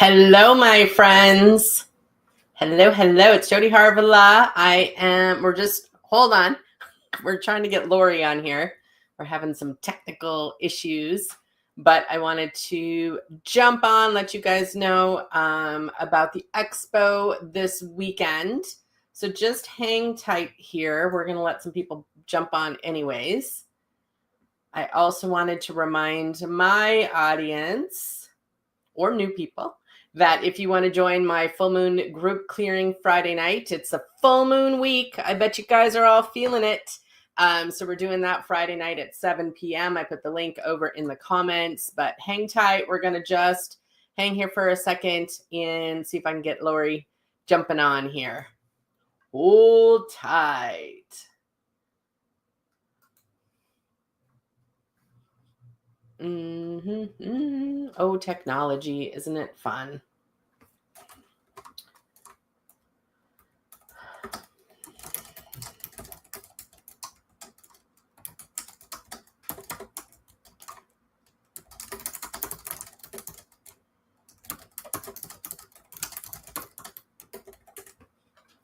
Hello, my friends. Hello. It's Jody Harvala. Hold on. We're trying to get Lori on here. We're having some technical issues, but I wanted to jump on, let you guys know about the expo this weekend. So just hang tight here. We're going to let some people jump on anyways. I also wanted to remind my audience or new people that if you want to join my full moon group clearing Friday night, it's a full moon week. I bet you guys are all feeling it. So we're doing that Friday night at 7 p.m. I put the link over in the comments, but hang tight. We're going to just hang here for a second and see if I can get Lori jumping on here. Hold tight. Oh, technology, isn't it fun?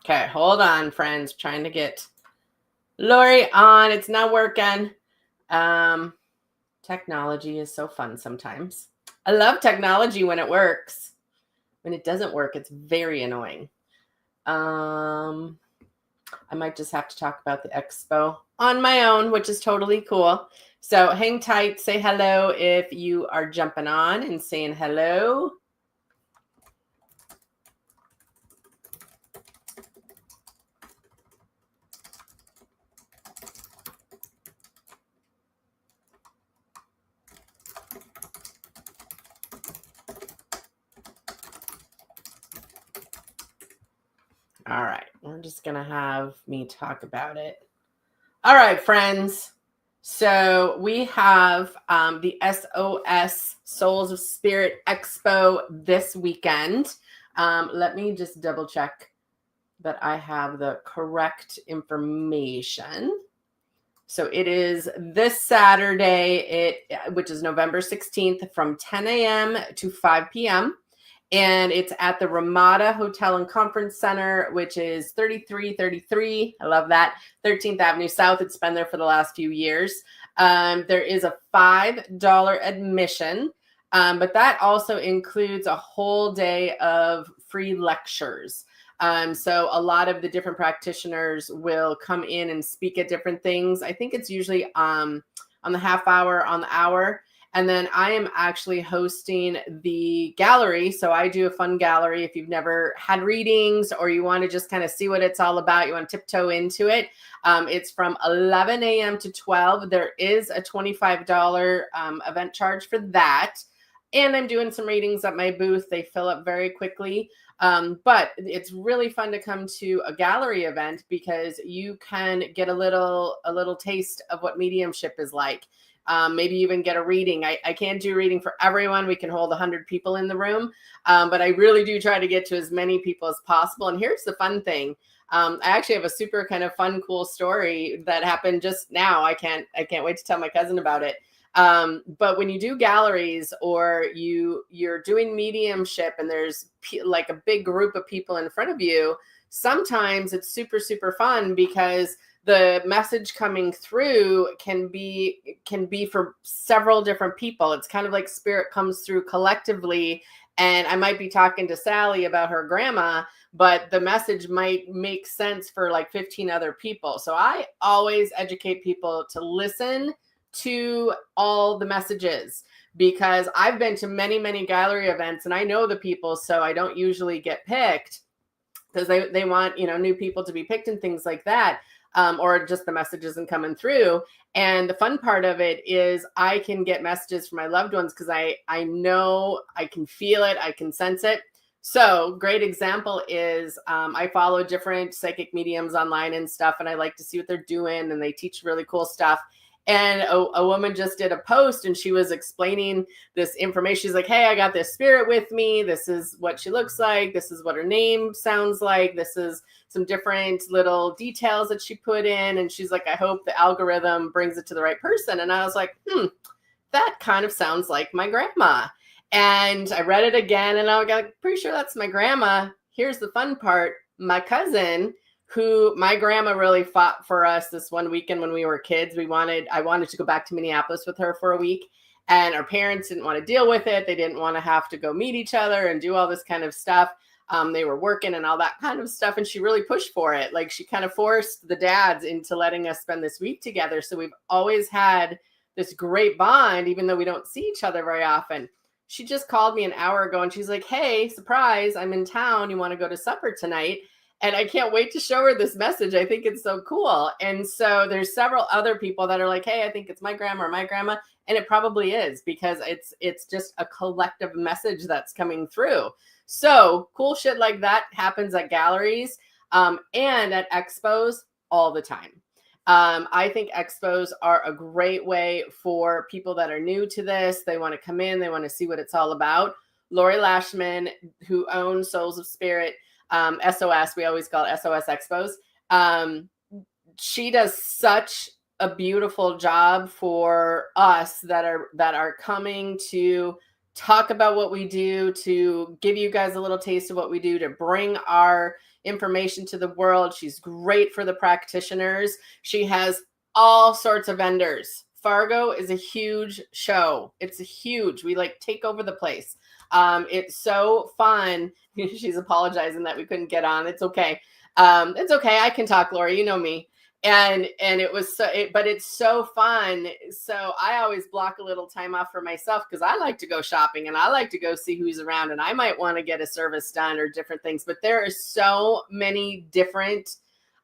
Okay, hold on, friends. Trying to get Lori on. It's not working. Technology is so fun sometimes. I love technology when it works. When it doesn't work, it's very annoying. I might just have to talk about the expo on my own, which is totally cool. So hang tight. Say hello if you are jumping on and saying hello. All right, we're just going to have me talk about it. All right, friends. So we have the SOS Souls of Spirit Expo this weekend. Let me just double check that I have the correct information. So it is this Saturday, which is November 16th from 10 a.m. to 5 p.m. And it's at the Ramada Hotel and Conference Center, which is 3333. I love that. 13th Avenue South. It's been there for the last few years. There is a $5 admission, but that also includes a whole day of free lectures. So a lot of the different practitioners will come in and speak at different things. I think it's usually on the half hour, on the hour. And then I am actually hosting the gallery. So I do a fun gallery. If you've never had readings or you want to just kind of see what it's all about, you want to tiptoe into it. It's from 11 a.m. to 12. There is a $25 event charge for that. And I'm doing some readings at my booth. They fill up very quickly. But it's really fun to come to a gallery event because you can get a little taste of what mediumship is like. Maybe even get a reading. I can't do reading for everyone. We can hold 100 people in the room. But I really do try to get to as many people as possible. And here's the fun thing. I actually have a super kind of fun, cool story that happened just now. I can't wait to tell my cousin about it. But when you do galleries or you're doing mediumship and there's like a big group of people in front of you, sometimes it's super, super fun because the message coming through can be for several different people. It's kind of like spirit comes through collectively. And I might be talking to Sally about her grandma, but the message might make sense for like 15 other people. So I always educate people to listen to all the messages because I've been to many, many gallery events and I know the people. So I don't usually get picked because they want, new people to be picked and things like that. Or just the message isn't coming through. And the fun part of it is I can get messages from my loved ones because I know I can feel it, I can sense it. So great example is I follow different psychic mediums online and stuff, and I like to see what they're doing, and they teach really cool stuff. And a woman just did a post and she was explaining this information. She's like, hey, I got this spirit with me. This is what she looks like. This is what her name sounds like. This is some different little details that she put in. And she's like, I hope the algorithm brings it to the right person. And I was like, that kind of sounds like my grandma. And I read it again, and I got pretty sure that's my grandma. Here's the fun part. My cousin, who my grandma really fought for us this one weekend when we were kids. I wanted to go back to Minneapolis with her for a week, and our parents didn't want to deal with it. They didn't want to have to go meet each other and do all this kind of stuff. They were working and all that kind of stuff, and she really pushed for it. Like, she kind of forced the dads into letting us spend this week together. So we've always had this great bond, even though we don't see each other very often. She just called me an hour ago and she's like, hey, surprise, I'm in town. You want to go to supper tonight? And I can't wait to show her this message. I think it's so cool. And so there's several other people that are like, hey, I think it's my grandma or my grandma. And it probably is, because it's just a collective message that's coming through. So cool shit like that happens at galleries and at expos all the time. I think expos are a great way for people that are new to this. They want to come in, they want to see what it's all about. Lori Lashman, who owns Souls of Spirit, SOS, we always call it SOS Expos. She does such a beautiful job for us that are coming to talk about what we do, to give you guys a little taste of what we do, to bring our information to the world. She's great for the practitioners. She has all sorts of vendors. Fargo is a huge show. It's huge. We like take over the place. It's so fun. She's apologizing that we couldn't get on. It's okay. It's okay. I can talk, Lori. You know me. And it was but it's so fun. So I always block a little time off for myself, because I like to go shopping and I like to go see who's around, and I might want to get a service done or different things. But there are so many different,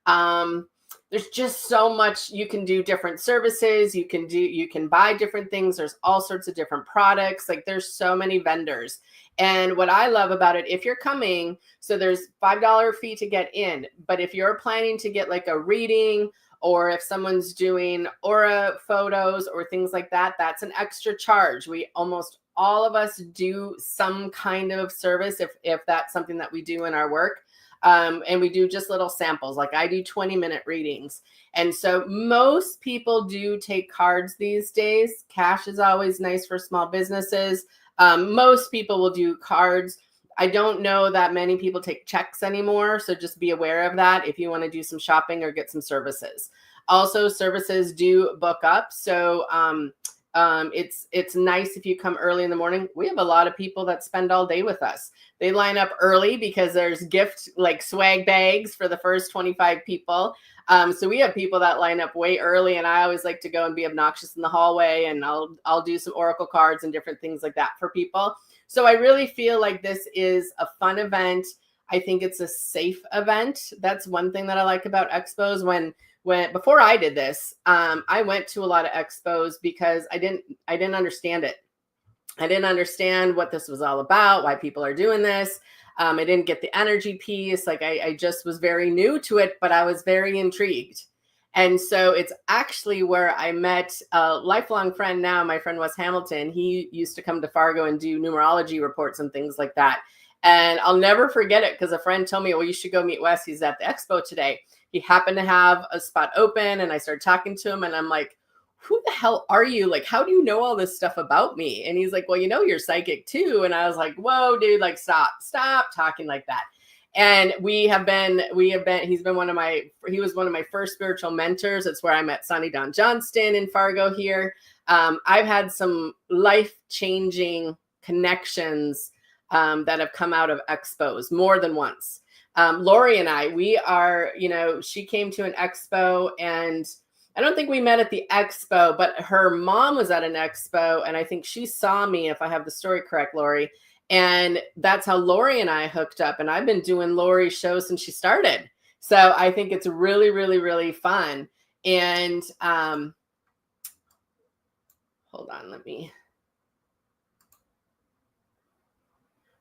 there's just so much you can do, different services. You can buy different things. There's all sorts of different products. Like, there's so many vendors. And what I love about it, if you're coming, so there's $5 fee to get in, but if you're planning to get like a reading, or if someone's doing aura photos or things like that, that's an extra charge. We almost all of us do some kind of service if that's something that we do in our work. And we do just little samples. Like, I do 20-minute readings. And so most people do take cards these days. Cash is always nice for small businesses. Most people will do cards. I don't know that many people take checks anymore. So just be aware of that if you want to do some shopping or get some services. Also, services do book up. So it's nice if you come early in the morning. We have a lot of people that spend all day with us. They line up early because there's gift like swag bags for the first 25 people. So we have people that line up way early, and I always like to go and be obnoxious in the hallway, and I'll do some oracle cards and different things like that for people. So I really feel like this is a fun event. I think it's a safe event. That's one thing that I like about expos. When before I did this, I went to a lot of expos because I didn't understand it. I didn't understand what this was all about, why people are doing this. I didn't get the energy piece. Like, I just was very new to it, but I was very intrigued. And so it's actually where I met a lifelong friend now, my friend Wes Hamilton. He used to come to Fargo and do numerology reports and things like that. And I'll never forget it, because a friend told me, well, you should go meet Wes. He's at the expo today. He happened to have a spot open, and I started talking to him, and I'm like, who the hell are you? Like, how do you know all this stuff about me? And he's like, well, you're psychic too. And I was like, whoa, dude, like, stop talking like that. And he was one of my first spiritual mentors. It's where I met Sonny Don Johnston in Fargo here. I've had some life-changing connections that have come out of expos more than once. Lori and I, she came to an expo, and I don't think we met at the expo, but her mom was at an expo, and I think she saw me, if I have the story correct, Lori. And that's how Lori and I hooked up. And I've been doing Lori's show since she started. So I think it's really, really, really fun. And hold on,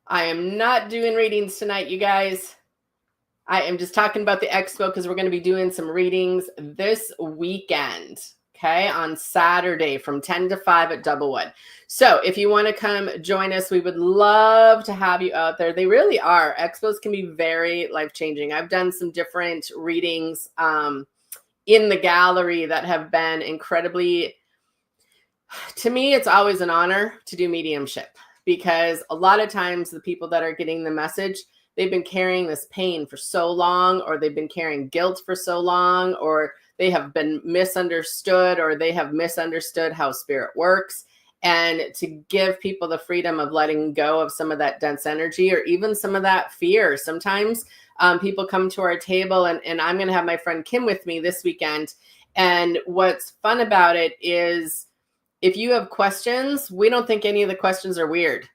I am not doing readings tonight, you guys. I am just talking about the expo, because we're going to be doing some readings this weekend, okay, on Saturday from 10 to 5 at Doublewood. So if you want to come join us, we would love to have you out there. They really are. Expos can be very life-changing. I've done some different readings in the gallery that have been incredibly, to me, it's always an honor to do mediumship. because a lot of times the people that are getting the message, they've been carrying this pain for so long, or they've been carrying guilt for so long, or they have been misunderstood, or they have misunderstood how spirit works. And to give people the freedom of letting go of some of that dense energy, or even some of that fear. Sometimes people come to our table, and I'm going to have my friend Kim with me this weekend. And what's fun about it is, if you have questions, we don't think any of the questions are weird.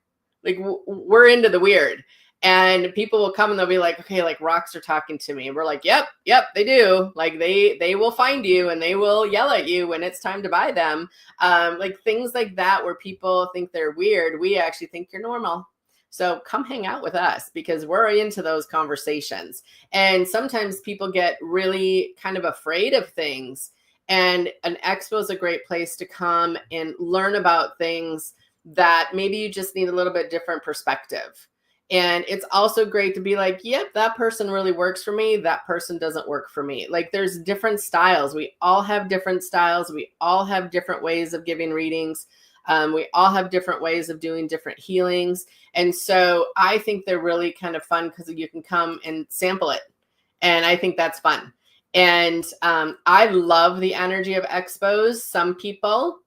Like, we're into the weird. And people will come and they'll be like, okay, like rocks are talking to me. And we're like, yep, they do. Like they will find you and they will yell at you when it's time to buy them. Like things like that, where people think they're weird, we actually think you're normal. So come hang out with us, because we're into those conversations. And sometimes people get really kind of afraid of things. And an expo is a great place to come and learn about things that maybe you just need a little bit different perspective. And it's also great to be like, yep, that person really works for me. That person doesn't work for me. Like, there's different styles. We all have different styles. We all have different ways of giving readings. We all have different ways of doing different healings. And so I think they're really kind of fun, because you can come and sample it. And I think that's fun. And I love the energy of expos. Some people,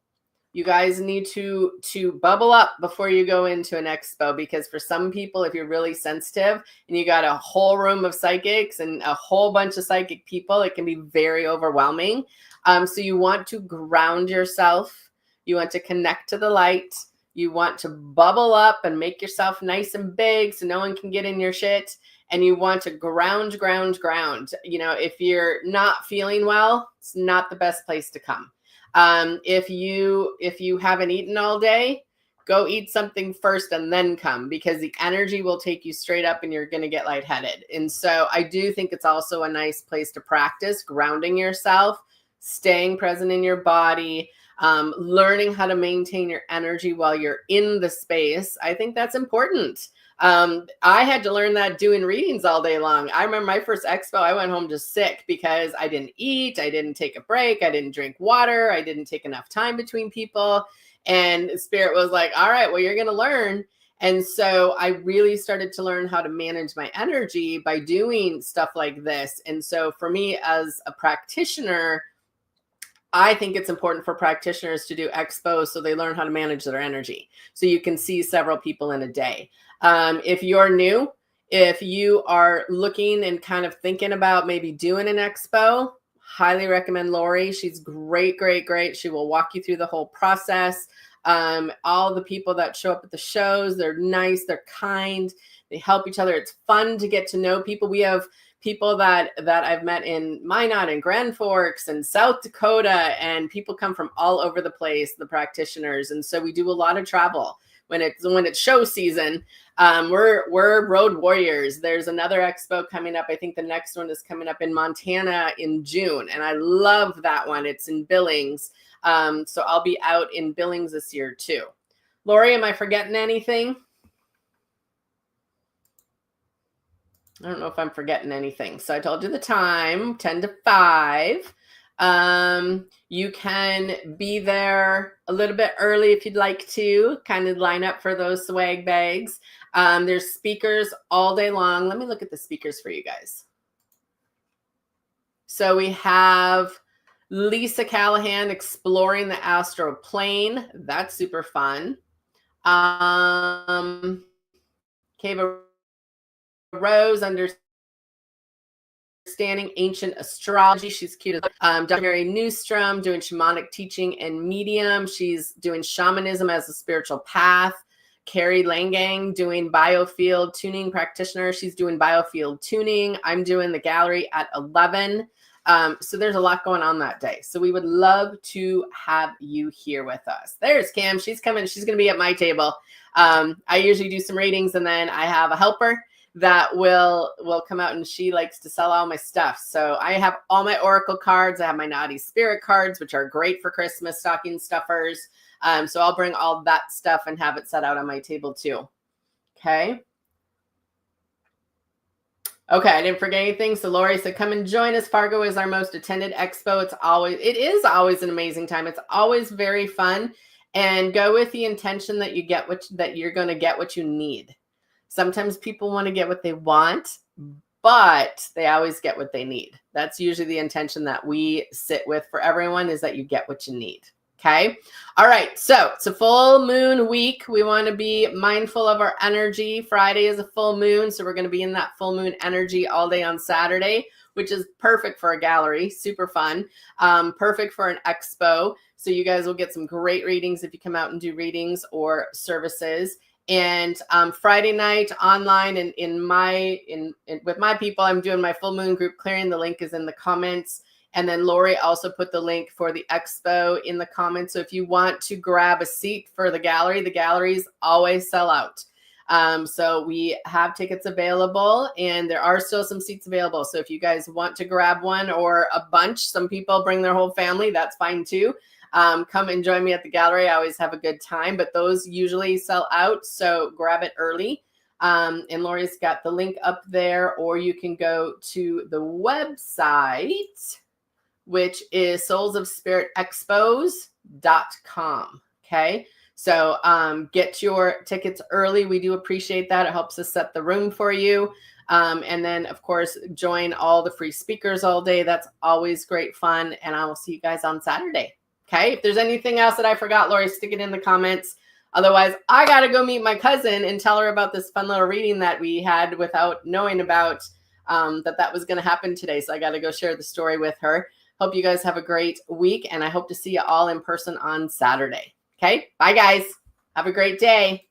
you guys need to bubble up before you go into an expo, because for some people, if you're really sensitive and you got a whole room of psychics and a whole bunch of psychic people, it can be very overwhelming. So you want to ground yourself. You want to connect to the light. You want to bubble up and make yourself nice and big so no one can get in your shit. And you want to ground. You know, if you're not feeling well, it's not the best place to come. If you haven't eaten all day, go eat something first and then come, because the energy will take you straight up and you're going to get lightheaded. And so I do think it's also a nice place to practice grounding yourself, staying present in your body, learning how to maintain your energy while you're in the space. I think that's important. I had to learn that doing readings all day long. I remember my first expo, I went home just sick because I didn't eat. I didn't take a break. I didn't drink water. I didn't take enough time between people. And Spirit was like, all right, well, you're going to learn. And so I really started to learn how to manage my energy by doing stuff like this. And so for me as a practitioner, I think it's important for practitioners to do expos so they learn how to manage their energy. So you can see several people in a day. If you're new, if you are looking and kind of thinking about maybe doing an expo, highly recommend Lori. She's great. She will walk you through the whole process. All the people that show up at the shows, they're nice, they're kind, they help each other. It's fun to get to know people. We have people that I've met in Minot and Grand Forks and South Dakota, and people come from all over the place, the practitioners. And so we do a lot of travel when it's show season. We're road warriors. There's another expo coming up. I think the next one is coming up in Montana in June. And I love that one. It's in Billings. So I'll be out in Billings this year too. Lori, am I forgetting anything? I don't know if I'm forgetting anything. So I told you the time, 10 to 5. You can be there a little bit early if you'd like to, kind of line up for those swag bags. There's speakers all day long. Let me look at the speakers for you guys. So we have Lisa Callahan, Exploring the Astral Plane. That's super fun. Kava Rose, Understanding Ancient Astrology. She's cute. Dr. Mary Newstrom, doing shamanic teaching and medium. She's doing shamanism as a spiritual path. Carrie Langang, doing biofield tuning practitioner. She's doing biofield tuning. I'm doing the gallery at 11. So there's a lot going on that day. So we would love to have you here with us. There's Cam. She's coming. She's going to be at my table. I usually do some readings, and then I have a helper that will come out, and she likes to sell all my stuff. So I have all my oracle cards. I have my naughty spirit cards, which are great for Christmas stocking stuffers. So I'll bring all that stuff and have it set out on my table too. Okay. Okay, I didn't forget anything. So Lori said, come and join us. Fargo is our most attended expo. It is always an amazing time. It's always very fun. and go with the intention that you're going to get what you need. Sometimes people want to get what they want, but they always get what they need. That's usually the intention that we sit with for everyone, is that you get what you need. Okay. All right. So it's a full moon week. We want to be mindful of our energy. Friday is a full moon. So we're going to be in that full moon energy all day on Saturday, which is perfect for a gallery. Super fun. Perfect for an expo. So you guys will get some great readings if you come out and do readings or services. And Friday night online and with my people, I'm doing my full moon group clearing. The link is in the comments. And then Lori also put the link for the expo in the comments. So if you want to grab a seat for the galleries always sell out. So we have tickets available, and there are still some seats available. So if you guys want to grab one or a bunch, some people bring their whole family, that's fine too. Come and join me at the gallery. I always have a good time, but those usually sell out. So grab it early. And Lori's got the link up there, or you can go to the website, which is soulsofspiritexpos.com. Okay. So get your tickets early. We do appreciate that. It helps us set the room for you. And then, of course, join all the free speakers all day. That's always great fun. And I will see you guys on Saturday. Okay. If there's anything else that I forgot, Lori, stick it in the comments. Otherwise, I got to go meet my cousin and tell her about this fun little reading that we had without knowing about that was going to happen today. So I got to go share the story with her. Hope you guys have a great week, and I hope to see you all in person on Saturday. Okay, bye guys. Have a great day.